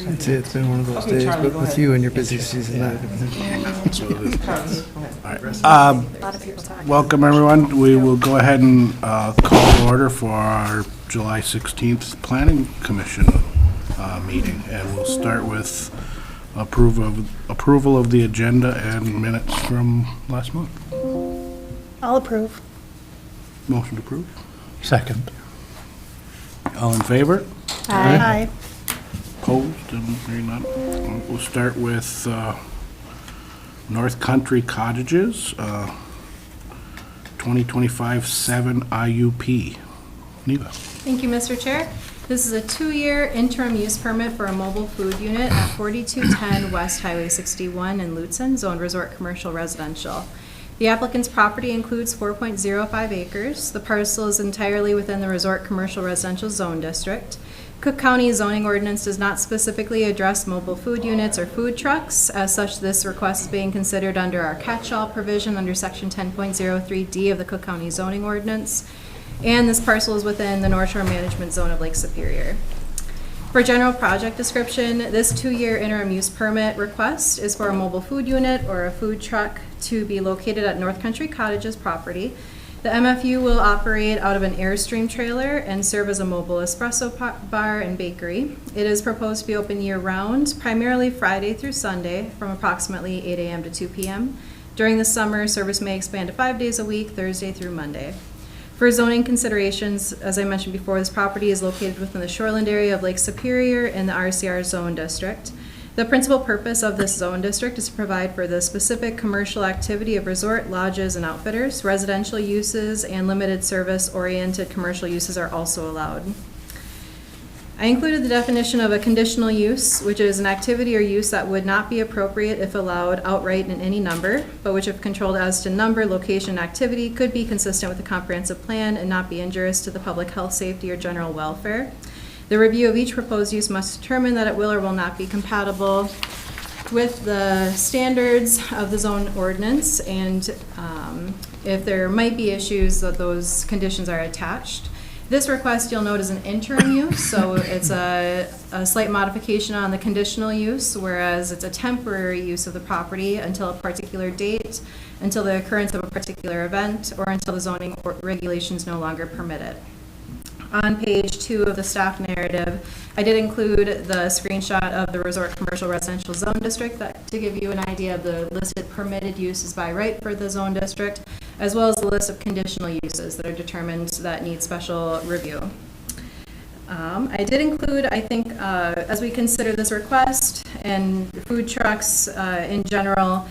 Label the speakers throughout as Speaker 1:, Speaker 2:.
Speaker 1: It's been one of those days,
Speaker 2: Charlie,
Speaker 1: but
Speaker 2: go
Speaker 1: with
Speaker 2: ahead.
Speaker 1: you and your busy season,
Speaker 2: Charlie, go ahead.
Speaker 3: A lot of people talking. Welcome, everyone. We will go ahead and call to order for our July 16th Planning Commission meeting. And we'll start with approval of the agenda and minutes from last month.
Speaker 4: I'll approve.
Speaker 3: Motion to approve.
Speaker 1: Second.
Speaker 3: All in favor?
Speaker 4: Aye.
Speaker 3: Opposed? And hearing none. We'll start with North Country Cottages, 2025-7 IUP. Neva.
Speaker 5: Thank you, Mr. Chair. This is a 2-year interim use permit for a mobile food unit at 4210 West Highway 61 in Lutzen, zoned resort commercial residential. The applicant's property includes 4.05 acres. The parcel is entirely within the resort commercial residential zone district. Cook County zoning ordinance does not specifically address mobile food units or food trucks. As such, this request is being considered under our catch-all provision under section 10.03D of the Cook County zoning ordinance. And this parcel is within the North Shore Management Zone of Lake Superior. For general project description, this 2-year interim use permit request is for a mobile food unit or a food truck to be located at North Country Cottages property. The MFU will operate out of an Airstream trailer and serve as a mobile espresso bar and bakery. It is proposed to be open year-round, primarily Friday through Sunday from approximately 8 a.m. to 2 p.m. During the summer, service may expand to 5 days a week, Thursday through Monday. For zoning considerations, as I mentioned before, this property is located within the shoreland area of Lake Superior in the RCR zone district. The principal purpose of this zone district is to provide for the specific commercial activity of resort, lodges, and outfitters. Residential uses and limited service-oriented commercial uses are also allowed. I included the definition of a conditional use, which is an activity or use that would not be appropriate if allowed outright in any number, but which if controlled as to number, location, activity, could be consistent with the comprehensive plan and not be injurious to the public health, safety, or general welfare. The review of each proposed use must determine that it will or will not be compatible with the standards of the zone ordinance, and if there might be issues, that those conditions are attached. This request, you'll note, is an interim use, so it's a slight modification on the conditional use, whereas it's a temporary use of the property until a particular date, until the occurrence of a particular event, or until the zoning regulations no longer permit it. On page 2 of the staff narrative, I did include the screenshot of the Resort Commercial Residential Zone District to give you an idea of the listed permitted uses by right for the zone district, as well as the list of conditional uses that are determined that need special review. I did include, I think, as we consider this request and food trucks in general,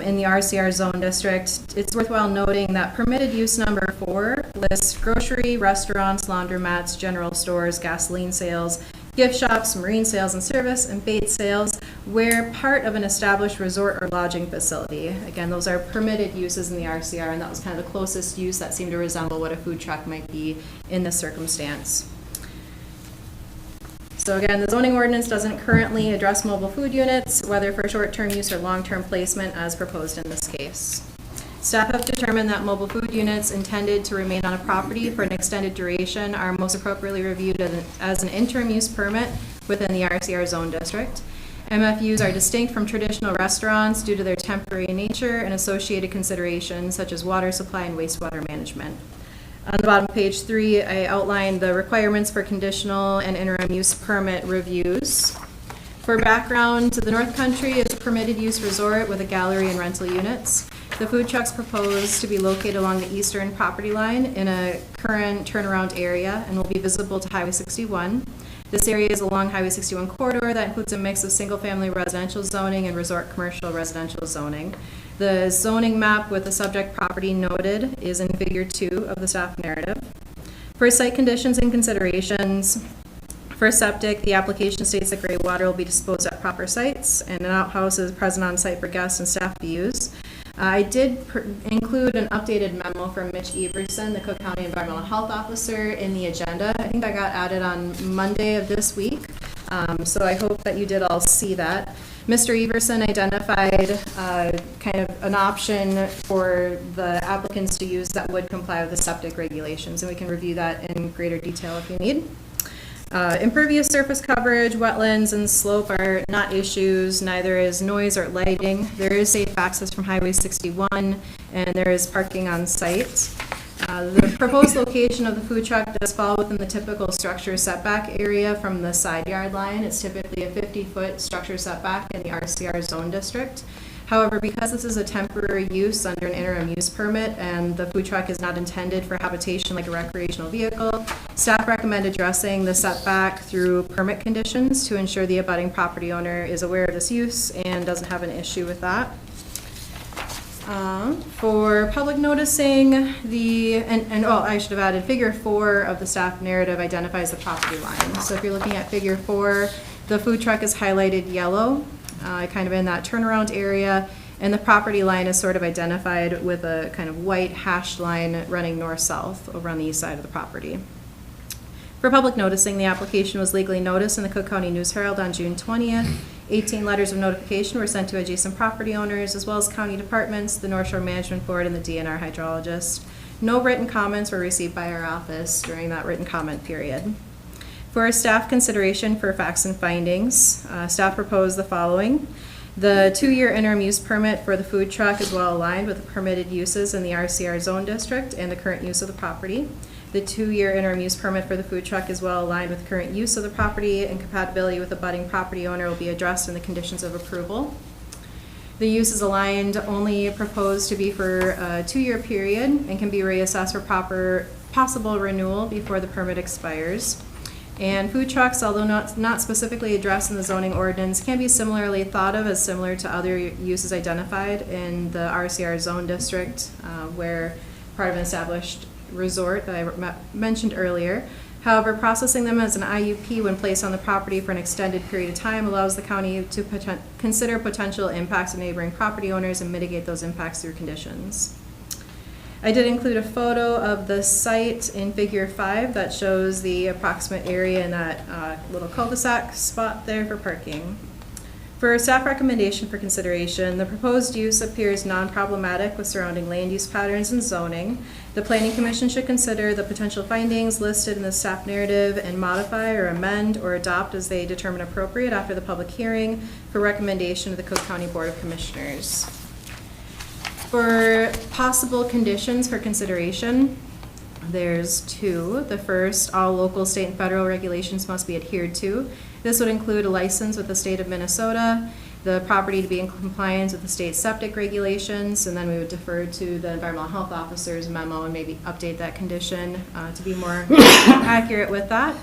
Speaker 5: in the RCR zone district, it's worthwhile noting that permitted use number 4 lists grocery, restaurants, laundromats, general stores, gasoline sales, gift shops, marine sales and service, and bait sales where part of an established resort or lodging facility. Again, those are permitted uses in the RCR, and that was kind of the closest use that seemed to resemble what a food truck might be in this circumstance. So again, the zoning ordinance doesn't currently address mobile food units, whether for short-term use or long-term placement as proposed in this case. Staff have determined that mobile food units intended to remain on a property for an extended duration are most appropriately reviewed as an interim use permit within the RCR zone district. MFUs are distinct from traditional restaurants due to their temporary nature and associated considerations such as water supply and wastewater management. On the bottom of page 3, I outlined the requirements for conditional and interim use permit reviews. For background, the North Country is a permitted use resort with a gallery and rental units. The food trucks proposed to be located along the eastern property line in a current turnaround area and will be visible to Highway 61. This area is along Highway 61 corridor that includes a mix of single-family residential zoning and resort commercial residential zoning. The zoning map with the subject property noted is in figure 2 of the staff narrative. For site conditions and considerations, for septic, the application states that gray water will be disposed at proper sites and an outhouse is present on site for guests and staff to use. I did include an updated memo from Mitch Everson, the Cook County Environmental Health Officer, in the agenda. I think that got added on Monday of this week, so I hope that you did all see that. Mr. Everson identified kind of an option for the applicants to use that would comply with the septic regulations, and we can review that in greater detail if you need. Impervious surface coverage, wetlands, and slope are not issues, neither is noise or lighting. There is safe access from Highway 61, and there is parking on site. The proposed location of the food truck does fall within the typical structure setback area from the side yard line. It's typically a 50-foot structure setback in the RCR zone district. However, because this is a temporary use under an interim use permit and the food truck is not intended for habitation like a recreational vehicle, staff recommend addressing the setback through permit conditions to ensure the abutting property owner is aware of this use and doesn't have an issue with that. For public noticing, I should have added, figure 4 of the staff narrative identifies the property line. So if you're looking at figure 4, the food truck is highlighted yellow, kind of in that turnaround area, and the property line is sort of identified with a kind of white hashed line running north-south over on the east side of the property. For public noticing, the application was legally noticed in the Cook County News Herald on June 20th. 18 letters of notification were sent to adjacent property owners, as well as county departments, the North Shore Management Board, and the DNR hydrologist. No written comments were received by our office during that written comment period. For staff consideration for facts and findings, staff proposed the following. The 2-year interim use permit for the food truck is well aligned with the permitted uses in the RCR zone district and the current use of the property. The 2-year interim use permit for the food truck is well aligned with current use of the property, and compatibility with the budding property owner will be addressed in the conditions of approval. The use is aligned, only proposed to be for a 2-year period and can be reassessed for possible renewal before the permit expires. And food trucks, although not specifically addressed in the zoning ordinance, can be similarly thought of as similar to other uses identified in the RCR zone district, where part of an established resort that I mentioned earlier. However, processing them as an IUP when placed on the property for an extended period of time allows the county to consider potential impacts to neighboring property owners and mitigate those impacts through conditions. I did include a photo of the site in figure 5 that shows the approximate area in that little cul-de-sac spot there for parking. For staff recommendation for consideration, the proposed use appears non-problematic with surrounding land use patterns and zoning. The Planning Commission should consider the potential findings listed in the staff narrative and modify or amend or adopt as they determine appropriate after the public hearing for recommendation to the Cook County Board of Commissioners. For possible conditions for consideration, there's 2. The first, all local, state, and federal regulations must be adhered to. This would include a license with the state of Minnesota, the property to be in compliance with the state septic regulations, and then we would defer to the environmental health officer's memo and maybe update that condition to be more accurate with that.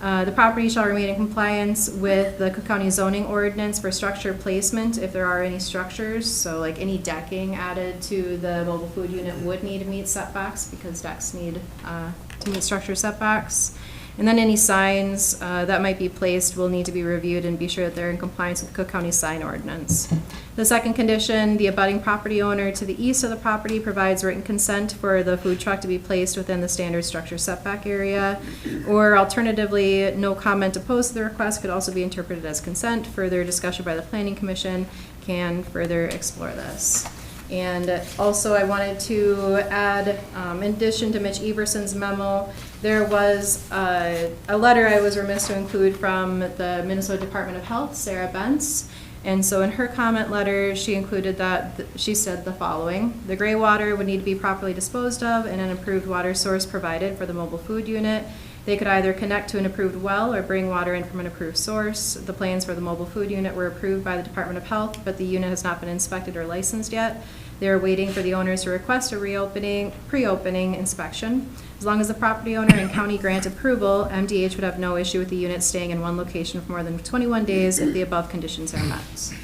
Speaker 5: The property shall remain in compliance with the Cook County zoning ordinance for structure placement if there are any structures. So like any decking added to the mobile food unit would need to meet setbacks because decks need to meet structure setbacks. And then any signs that might be placed will need to be reviewed and be sure that they're in compliance with the Cook County sign ordinance. The second condition, the abutting property owner to the east of the property provides written consent for the food truck to be placed within the standard structure setback area, or alternatively, no comment opposed to the request could also be interpreted as consent. Further discussion by the Planning Commission can further explore this. And also I wanted to add, in addition to Mitch Everson's memo, there was a letter I was remiss to include from the Minnesota Department of Health, Sarah Bentz. And so in her comment letter, she included that, she said the following: the gray water would need to be properly disposed of and an improved water source provided for the mobile food unit. They could either connect to an approved well or bring water in from an approved source. The plans for the mobile food unit were approved by the Department of Health, but the unit has not been inspected or licensed yet. They are waiting for the owners to request a pre-opening inspection. As long as the property owner and county grant approval, MDH would have no issue with the unit staying in one location for more than 21 days if the above conditions are met.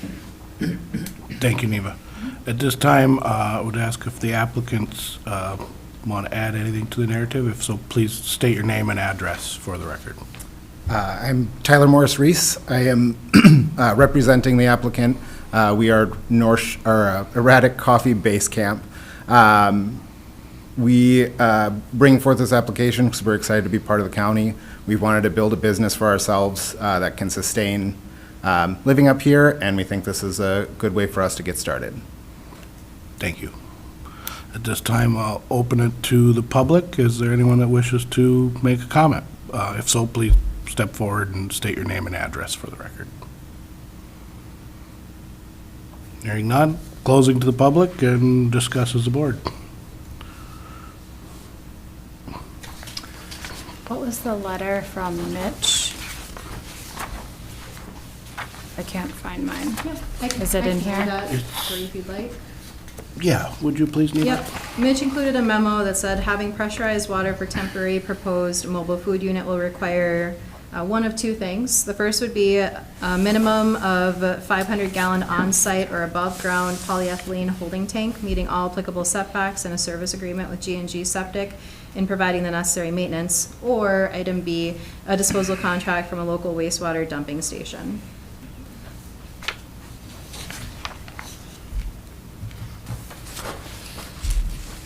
Speaker 3: Thank you, Neva. At this time, I would ask if the applicants want to add anything to the narrative. If so, please state your name and address for the record.
Speaker 2: I'm Tyler Morris Reese. I am representing the applicant. We are Erratic Coffee Base Camp. We bring forth this application because we're excited to be part of the county. We've wanted to build a business for ourselves that can sustain living up here, and we think this is a good way for us to get started.
Speaker 3: Thank you. At this time, I'll open it to the public. Is there anyone that wishes to make a comment? If so, please step forward and state your name and address for the record. Hearing none, closing to the public and discuss as a board.
Speaker 6: What was the letter from Mitch? I can't find mine. Is it in here?
Speaker 5: For you if you'd like.
Speaker 3: Yeah, would you please, Nina?
Speaker 5: Yep. Mitch included a memo that said, having pressurized water for temporary proposed mobile food unit will require one of two things. The first would be a minimum of 500-gallon on-site or above-ground polyethylene holding tank, meeting all applicable setbacks and a service agreement with G&G Septic in providing the necessary maintenance. Or item B, a disposal contract from a local wastewater dumping station.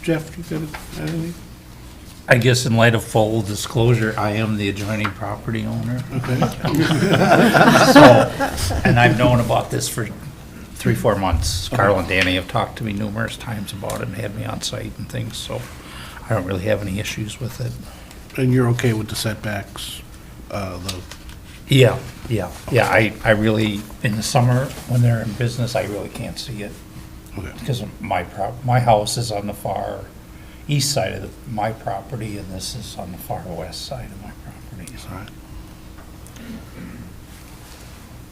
Speaker 3: Jeff, you got anything?
Speaker 1: I guess in light of full disclosure, I am the adjoining property owner.
Speaker 3: Okay.
Speaker 1: So, and I've known about this for 3-4 months. Carl and Danny have talked to me numerous times about it and had me on site and things, so I don't really have any issues with it.
Speaker 3: And you're okay with the setbacks,
Speaker 1: Yeah, I really, in the summer, when they're in business, I really can't see it.
Speaker 3: okay.
Speaker 1: Because my house is on the far east side of my property, and this is on the far west side of my property. so.
Speaker 3: All right.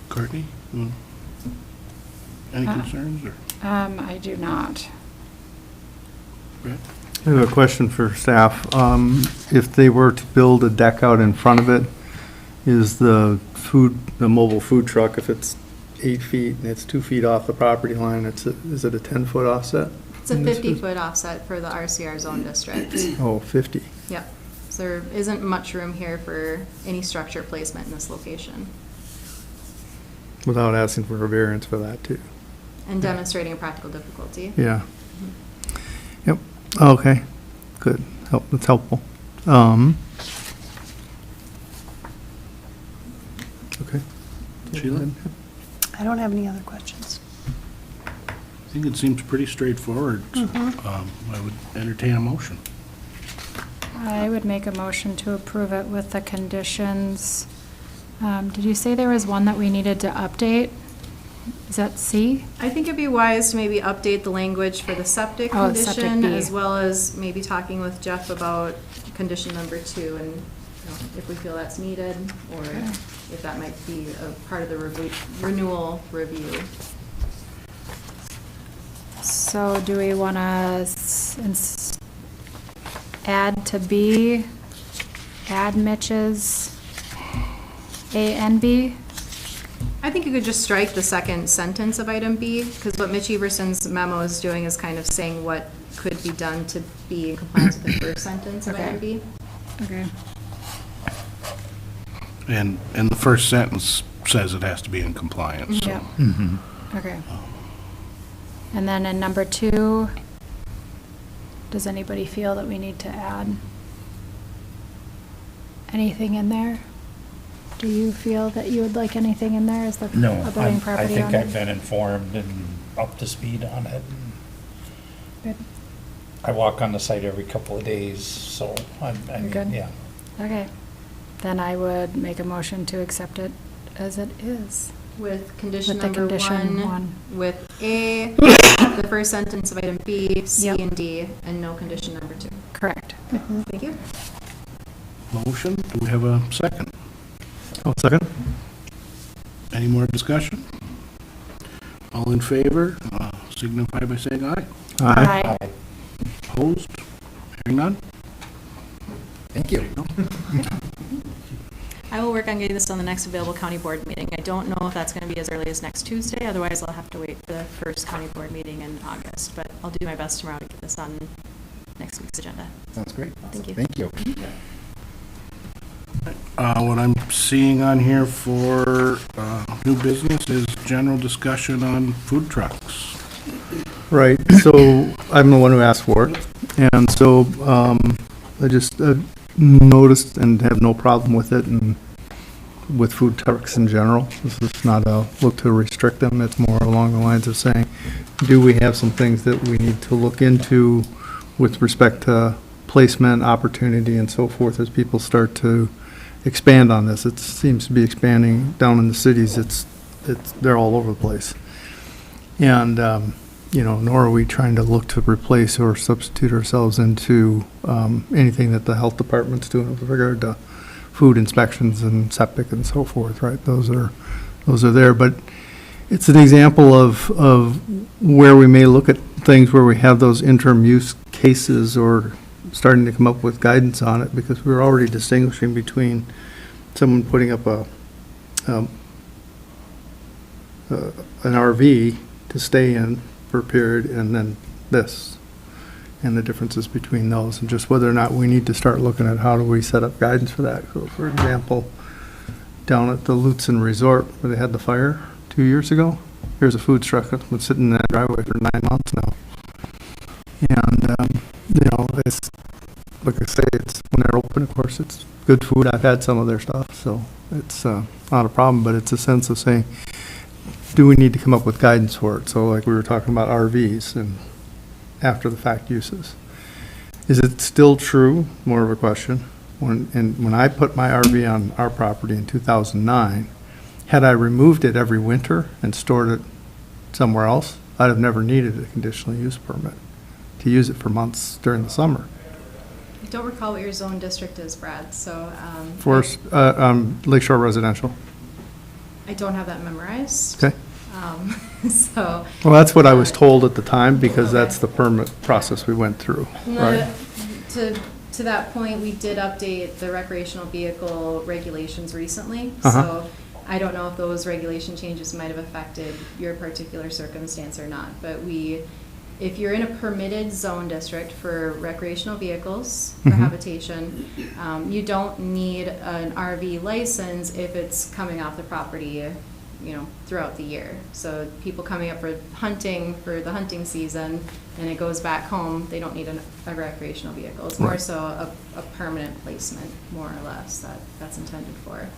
Speaker 3: Courtney, any concerns, or?
Speaker 6: I do not.
Speaker 3: Brett?
Speaker 7: I have a question for staff. If they were to build a deck out in front of it, is the mobile food truck, if it's 8 feet and it's 2 feet off the property line, is it a 10-foot offset?
Speaker 5: It's a 50-foot offset for the RCR zone district.
Speaker 7: Oh, 50.
Speaker 5: Yep. So there isn't much room here for any structure placement in this location.
Speaker 7: Without asking for a variance for that, too.
Speaker 5: And demonstrating a practical difficulty.
Speaker 7: Yeah. Yep, okay, good, that's helpful. Okay.
Speaker 3: Sheila?
Speaker 4: I don't have any other questions.
Speaker 3: I think it seems pretty straightforward. I would entertain a motion.
Speaker 6: I would make a motion to approve it with the conditions. Did you say there was one that we needed to update? Is that C?
Speaker 5: I think it'd be wise to maybe update the language for the septic
Speaker 6: Oh, septic
Speaker 5: condition,
Speaker 6: B.
Speaker 5: as well as maybe talking with Jeff about condition number 2, and if we feel that's needed, or if that might be a part of the renewal review.
Speaker 6: So do we want to add to B, add Mitch's A and B?
Speaker 5: I think you could just strike the second sentence of item B, because what Mitch Everson's memo is doing is kind of saying what could be done to be in compliance with the first sentence of
Speaker 6: Okay.
Speaker 5: item B.
Speaker 6: Okay.
Speaker 3: And the first sentence says it has to be in compliance, so.
Speaker 6: Yep. Okay. And then in number 2, does anybody feel that we need to add anything in there? Do you feel that you would like anything in there as the
Speaker 1: No,
Speaker 6: abutting
Speaker 1: I
Speaker 6: property
Speaker 1: think
Speaker 6: owner?
Speaker 1: I've been informed and up to speed on it.
Speaker 6: Good.
Speaker 1: I walk on the site every couple of days, so I
Speaker 6: You're
Speaker 1: mean,
Speaker 6: good?
Speaker 1: yeah.
Speaker 6: Okay. Then I would make a motion to accept it as it is.
Speaker 5: With condition
Speaker 6: With the
Speaker 5: number
Speaker 6: condition
Speaker 5: 1,
Speaker 6: one.
Speaker 5: with A, the first sentence of item B, C,
Speaker 6: Yep.
Speaker 5: and D, and no condition number 2.
Speaker 6: Correct.
Speaker 5: Thank you.
Speaker 3: Motion, do we have a second?
Speaker 7: Oh, second?
Speaker 3: Any more discussion? All in favor, signify by saying aye.
Speaker 6: Aye.
Speaker 3: Opposed? Hearing none?
Speaker 2: Thank you.
Speaker 5: I will work on getting this on the next available county board meeting. I don't know if that's going to be as early as next Tuesday, otherwise I'll have to wait for the first county board meeting in August, but I'll do my best tomorrow to get this on next week's agenda.
Speaker 2: Sounds great.
Speaker 5: Thank you.
Speaker 2: Thank you.
Speaker 3: What I'm seeing on here for new business is general discussion on food trucks.
Speaker 7: Right, so I'm the one who asked for it, and so I just noticed and have no problem with it, and with food trucks in general. This is not a look to restrict them, it's more along the lines of saying, do we have some things that we need to look into with respect to placement, opportunity, and so forth, as people start to expand on this. It seems to be expanding down in the cities. They're all over the place. And, nor are we trying to look to replace or substitute ourselves into anything that the health department's doing with regard to food inspections and septic and so forth, right? Those are there, but it's an example of where we may look at things where we have those interim use cases or starting to come up with guidance on it, because we're already distinguishing between someone putting up an RV to stay in for a period and then this, and the differences between those, and just whether or not we need to start looking at how do we set up guidance for that. So, for example, down at the Lutzen Resort where they had the fire 2 years ago, here's a food truck that's been sitting in that driveway for 9 months now. And, it's, like I say, it's, when they're open, of course, it's good food. I've had some of their stuff, so it's not a problem, but it's a sense of saying, do we need to come up with guidance for it? So like we were talking about RVs and after the fact uses. Is it still true, more of a question, when I put my RV on our property in 2009, had I removed it every winter and stored it somewhere else, I'd have never needed a conditional use permit to use it for months during the summer.
Speaker 5: I don't recall what your zone district is, Brad, so.
Speaker 7: Forest, Lakeshore Residential.
Speaker 5: I don't have that memorized.
Speaker 7: Okay.
Speaker 5: So.
Speaker 7: Well, that's what I was told at the time, because
Speaker 5: Okay.
Speaker 7: that's the permit process we went through, right?
Speaker 5: To that point, we did update the recreational vehicle regulations recently.
Speaker 7: Uh-huh.
Speaker 5: So I don't know if those regulation changes might have affected your particular circumstance or not. But if you're in a permitted zone district for recreational vehicles for
Speaker 7: Mhm.
Speaker 5: habitation, you don't need an RV license if it's coming off the property, throughout the year. So people coming up for hunting for the hunting season and it goes back home, they don't need a recreational vehicle. It's more
Speaker 7: Right.
Speaker 5: so a permanent placement, more or less, that's intended for.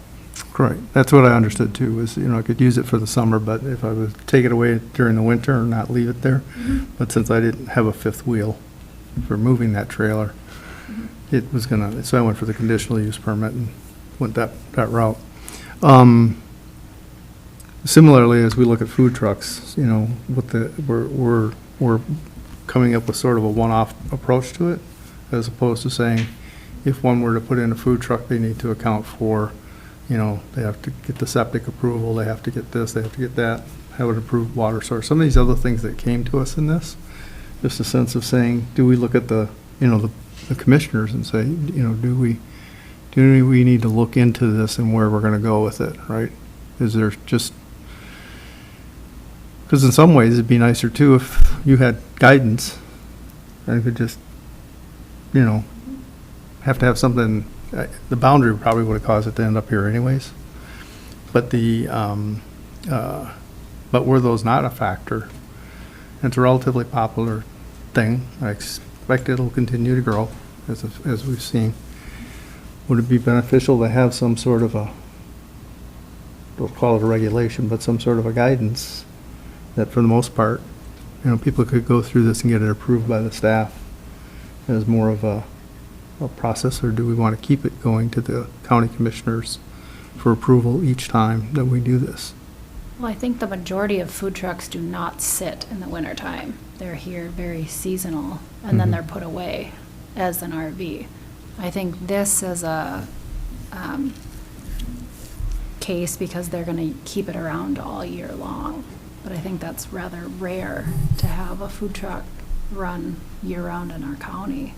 Speaker 7: Right, that's what I understood too, was, I could use it for the summer, but if I would take it away during the winter or not leave it there. But since I didn't have a fifth wheel for moving that trailer, it was so I went for the conditional use permit and went that route. Similarly, as we look at food trucks, we're coming up with sort of a one-off approach to it, as opposed to saying, if one were to put in a food truck, they need to account for, they have to get the septic approval, they have to get this, they have to get that, have an approved water source. Some of these other things that came to us in this, just a sense of saying, do we look at the commissioners and say, do we need to look into this and where we're going to go with it, right? Is there just, because in some ways it'd be nicer too if you had guidance and could just, have to have something. The boundary probably would have caused it to end up here anyways. But but were those not a factor? It's a relatively popular thing. I expect it'll continue to grow as we've seen. Would it be beneficial to have some sort of we'll call it a regulation, but some sort of a guidance that for the most part, people could go through this and get it approved by the staff as more of a process, or do we want to keep it going to the county commissioners for approval each time that we do this?
Speaker 6: Well, I think the majority of food trucks do not sit in the wintertime. They're here very seasonal, and then
Speaker 7: Mhm.
Speaker 6: they're put away as an RV. I think this is a case because they're going to keep it around all year long. But I think that's rather rare to have a food truck run year-round in our county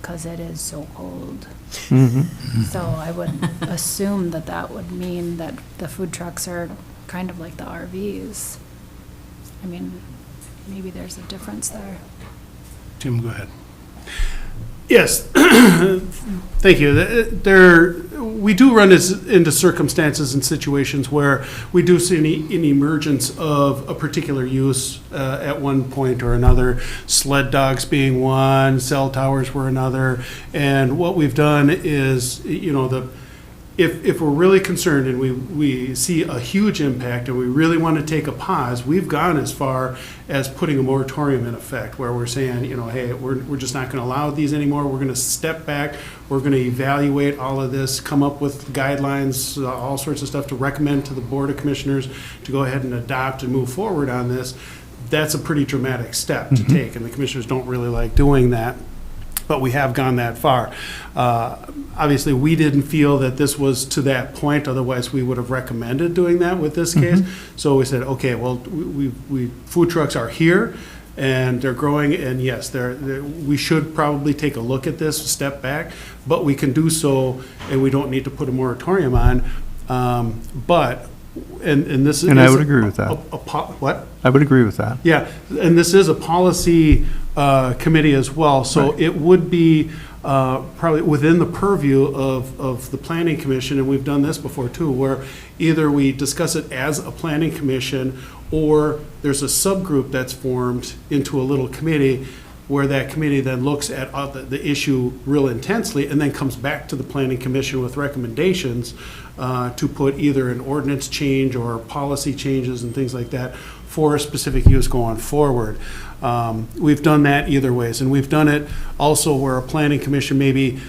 Speaker 6: because it is so cold.
Speaker 7: Mm-hmm.
Speaker 6: So I would assume that would mean that the food trucks are kind of like the RVs. I mean, maybe there's a difference there.
Speaker 3: Tim, go ahead.
Speaker 8: Yes, thank you. We do run into circumstances and situations where we do see an emergence of a particular use at one point or another, sled dogs being one, cell towers were another, and what we've done is, if we're really concerned and we see a huge impact and we really want to take a pause, we've gone as far as putting a moratorium in effect where we're saying, hey, we're just not going to allow these anymore. We're going to step back. We're going to evaluate all of this, come up with guidelines, all sorts of stuff to recommend to the Board of Commissioners to go ahead and adopt and move forward on this. That's a pretty dramatic step to take, and the commissioners don't really like doing that. But we have gone that far. Obviously, we didn't feel that this was to that point, otherwise we would have recommended doing that with this case. So we said, okay, well, we food trucks are here, and they're growing, and yes, we should probably take a look at this, step back, but we can do so, and we don't need to put a moratorium on. And this is.
Speaker 7: And I would agree with that.
Speaker 8: What?
Speaker 7: I would agree with that.
Speaker 8: Yeah, and this is a policy committee as well, so
Speaker 7: Right.
Speaker 8: it would be probably within the purview of the planning commission, and we've done this before too, where either we discuss it as a planning commission, or there's a subgroup that's formed into a little committee, where that committee then looks at the issue real intensely, and then comes back to the planning commission with recommendations to put either an ordinance change or policy changes and things like that for a specific use going forward. We've done that either ways, and we've done it also where a planning commission maybe,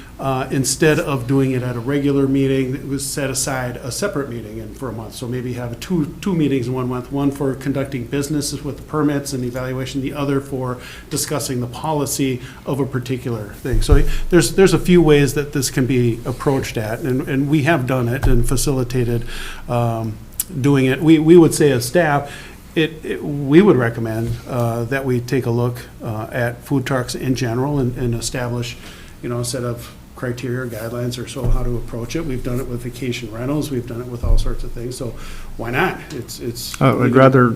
Speaker 8: instead of doing it at a regular meeting, it was set aside a separate meeting for a month. So maybe have two meetings in 1 month, one for conducting business with the permits and evaluation, the other for discussing the policy of a particular thing. So there's a few ways that this can be approached at, and we have done it and facilitated doing it. We would say as staff, we would recommend that we take a look at food trucks in general and establish, a set of criteria or guidelines or so how to approach it. We've done it with vacation rentals. We've done it with all sorts of things. So why not? It's.
Speaker 7: I'd rather,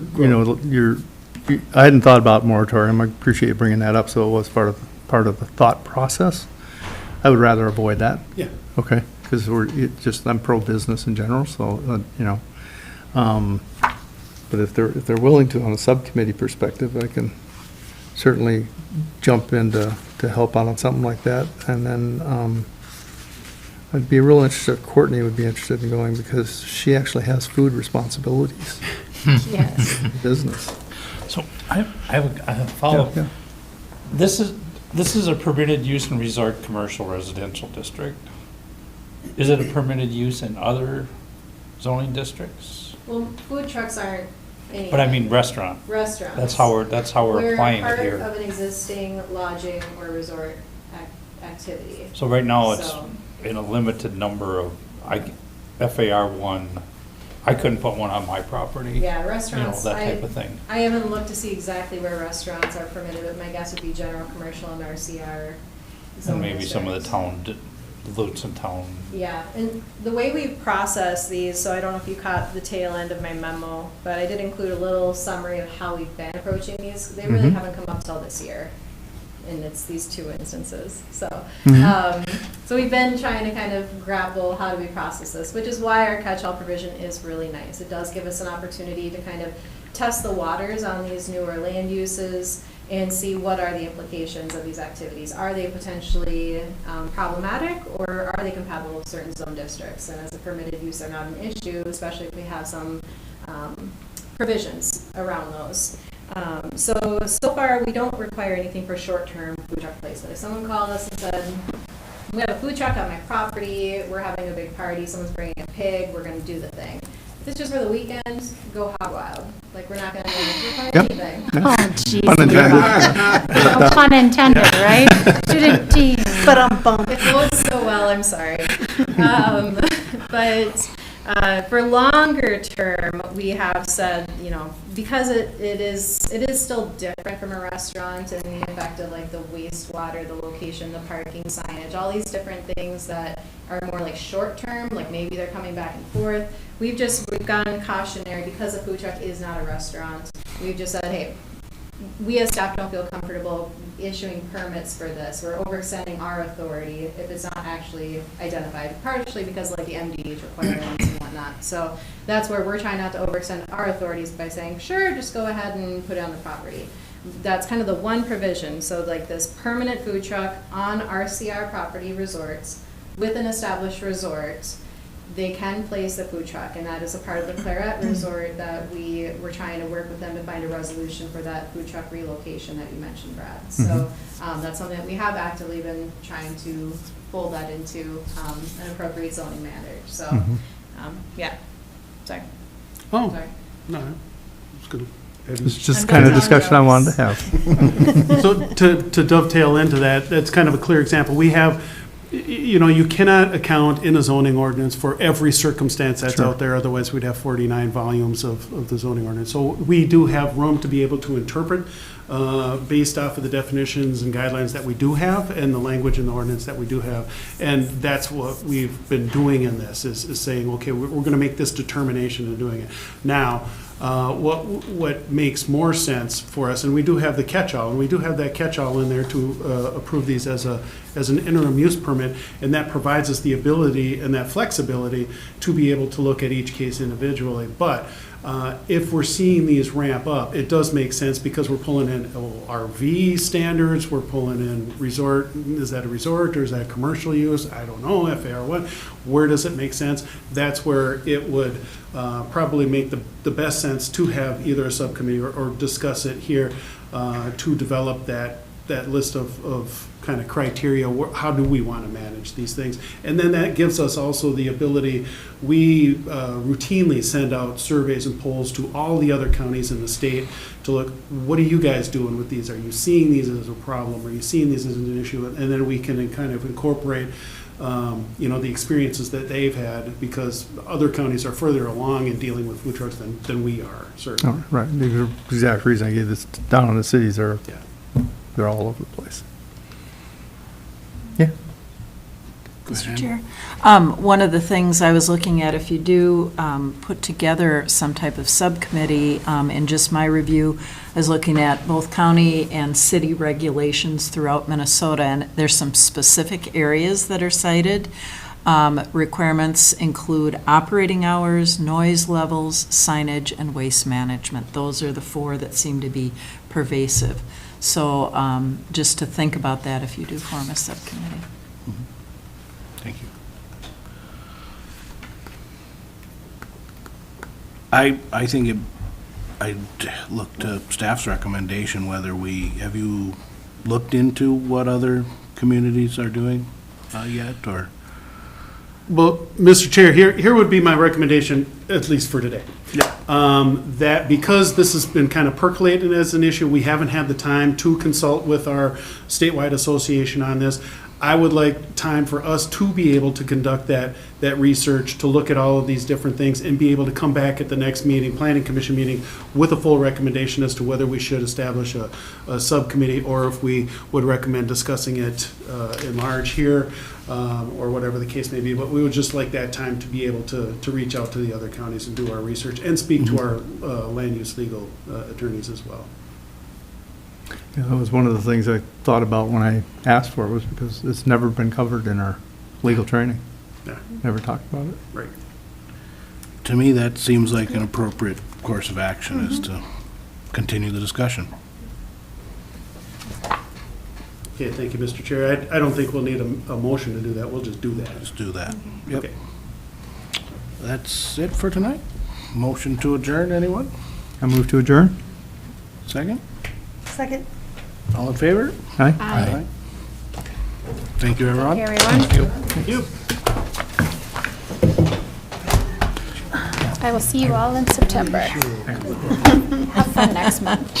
Speaker 7: I hadn't thought about moratorium. I appreciate you bringing that up, so it was part of the thought process. I would rather avoid that.
Speaker 8: Yeah.
Speaker 7: Okay, because I'm pro-business in general, so, but if they're willing to, on a subcommittee perspective, I can certainly jump in to help out on something like that. And then I'd be real interested, Courtney would be interested in going, because she actually has food responsibilities
Speaker 6: Yes.
Speaker 7: in business.
Speaker 1: So I have a follow-up.
Speaker 7: Yeah.
Speaker 1: This is a permitted use in resort commercial residential district. Is it a permitted use in other zoning districts?
Speaker 5: Well, food trucks aren't any.
Speaker 1: But I mean restaurant.
Speaker 5: Restaurants.
Speaker 1: That's how we're applying it
Speaker 5: We're
Speaker 1: here.
Speaker 5: part of an existing lodging or resort activity.
Speaker 1: So right now, it's
Speaker 5: So-
Speaker 1: in a limited number of, FAR1, I couldn't put one on my property.
Speaker 5: Yeah, restaurants.
Speaker 1: That type of thing.
Speaker 5: I haven't looked to see exactly where restaurants are permitted, but my guess would be general commercial and RCR.
Speaker 1: And
Speaker 5: zone
Speaker 1: maybe some of the
Speaker 5: districts.
Speaker 1: Lutzen town.
Speaker 5: Yeah, and the way we process these, so I don't know if you caught the tail end of my memo, but I did include a little summary of how we've been approaching these. They really haven't come up till this year, and it's these two instances. So, so we've been trying to kind of grapple how do we process this, which is why our catch-all provision is really nice. It does give us an opportunity to kind of test the waters on these newer land uses and see what are the implications of these activities. Are they potentially problematic, or are they compatible with certain zone districts? And as a permitted use, they're not an issue, especially if we have some provisions around those. So far, we don't require anything for short-term food truck placement. If someone called us and said, we have a food truck on my property, we're having a big party, someone's bringing a pig, we're gonna do the thing. If it's just for the weekend, go hog wild. Like, we're not gonna require
Speaker 7: Yep.
Speaker 5: anything.
Speaker 6: Oh, jeez.
Speaker 7: Pun intended.
Speaker 6: No pun intended, right? Shouldn't, geez.
Speaker 4: But I'm bummed.
Speaker 5: It flows so well, I'm sorry. But for longer term, we have said, because it is still different from a restaurant and the effect of like the wastewater, the location, the parking signage, all these different things that are more like short term, like maybe they're coming back and forth. We've gone cautionary because a food truck is not a restaurant. We've just said, hey, we as staff don't feel comfortable issuing permits for this. We're overextending our authority if it's not actually identified, partially because like the MDH requirements and whatnot. So that's where we're trying not to overextend our authorities by saying, sure, just go ahead and put it on the property. That's kind of the one provision. So like this permanent food truck on RCR property resorts with an established resort, they can place a food truck, and that is a part of the Claret Resort that we're trying to work with them to find a resolution for that food truck relocation that you mentioned, Brad. So that's something that we have actively been trying to fold that into an appropriate zoning manner. So, yeah, sorry.
Speaker 8: Oh,
Speaker 5: Sorry.
Speaker 8: no, it's good.
Speaker 7: It's just
Speaker 5: I'm
Speaker 7: the kind of
Speaker 5: going
Speaker 7: discussion I
Speaker 5: down
Speaker 7: wanted to have.
Speaker 8: So to dovetail into that, that's kind of a clear example. We have, you know, you cannot account in a zoning ordinance for every circumstance that's
Speaker 7: Sure.
Speaker 8: out there, otherwise we'd have 49 volumes of the zoning ordinance. So we do have room to be able to interpret based off of the definitions and guidelines that we do have and the language in the ordinance that we do have. And that's what we've been doing in this, is saying, okay, we're going to make this determination and doing it. Now, what makes more sense for us, and we do have the catch-all, and we do have that catch-all in there to approve these as an interim use permit, and that provides us the ability and that flexibility to be able to look at each case individually. But if we're seeing these ramp up, it does make sense because we're pulling in RV standards, we're pulling in resort, is that a resort or is that commercial use? I don't know, FAR what, where does it make sense? That's where it would probably make the best sense to have either a subcommittee or discuss it here to develop that list of kind of criteria. How do we want to manage these things? And then that gives us also the ability, we routinely send out surveys and polls to all the other counties in the state to look, what are you guys doing with these? Are you seeing these as a problem? Are you seeing these as an issue? And then we can kind of incorporate the experiences that they've had, because other counties are further along in dealing with food trucks than we are, certainly.
Speaker 7: Oh, right, these are the exact reason I gave this, down in the cities are,
Speaker 8: Yeah.
Speaker 7: they're all over the place. Yeah.
Speaker 9: Mr. Chair, one of the things I was looking at, if you do put together some type of subcommittee, in just my review, I was looking at both county and city regulations throughout Minnesota, and there's some specific areas that are cited. Requirements include operating hours, noise levels, signage, and waste management. Those are the 4 that seem to be pervasive. So just to think about that if you do form a subcommittee.
Speaker 3: Thank you. I think I'd look to staff's recommendation, have you looked into what other communities are doing yet, or?
Speaker 8: Well, Mr. Chair, here would be my recommendation, at least for today. That because this has been kind of percolating as an issue, we haven't had the time to consult with our statewide association on this. I would like time for us to be able to conduct that research, to look at all of these different things and be able to come back at the next meeting, planning commission meeting, with a full recommendation as to whether we should establish a subcommittee or if we would recommend discussing it in large here or whatever the case may be. But we would just like that time to be able to reach out to the other counties and do our research and speak to our land use legal attorneys as well.
Speaker 7: Yeah, that was one of the things I thought about when I asked for it, was because it's never been covered in our legal training.
Speaker 8: Yeah.
Speaker 7: Never talked about it.
Speaker 8: Right.
Speaker 3: To me, that seems like an appropriate course of action, is to continue the discussion.
Speaker 8: Okay, thank you, Mr. Chair. I don't think we'll need a motion to do that. We'll just do that.
Speaker 3: Let's do that. Yep.
Speaker 8: Okay.
Speaker 3: That's it for tonight. Motion to adjourn, anyone?
Speaker 7: I move to adjourn?
Speaker 3: Second?
Speaker 4: Second.
Speaker 3: All in favor?
Speaker 7: Aye?
Speaker 3: Aye. Thank you, everyone.
Speaker 6: Hey, everyone.
Speaker 8: Thank you.
Speaker 6: I will see you all in September. Have fun next month.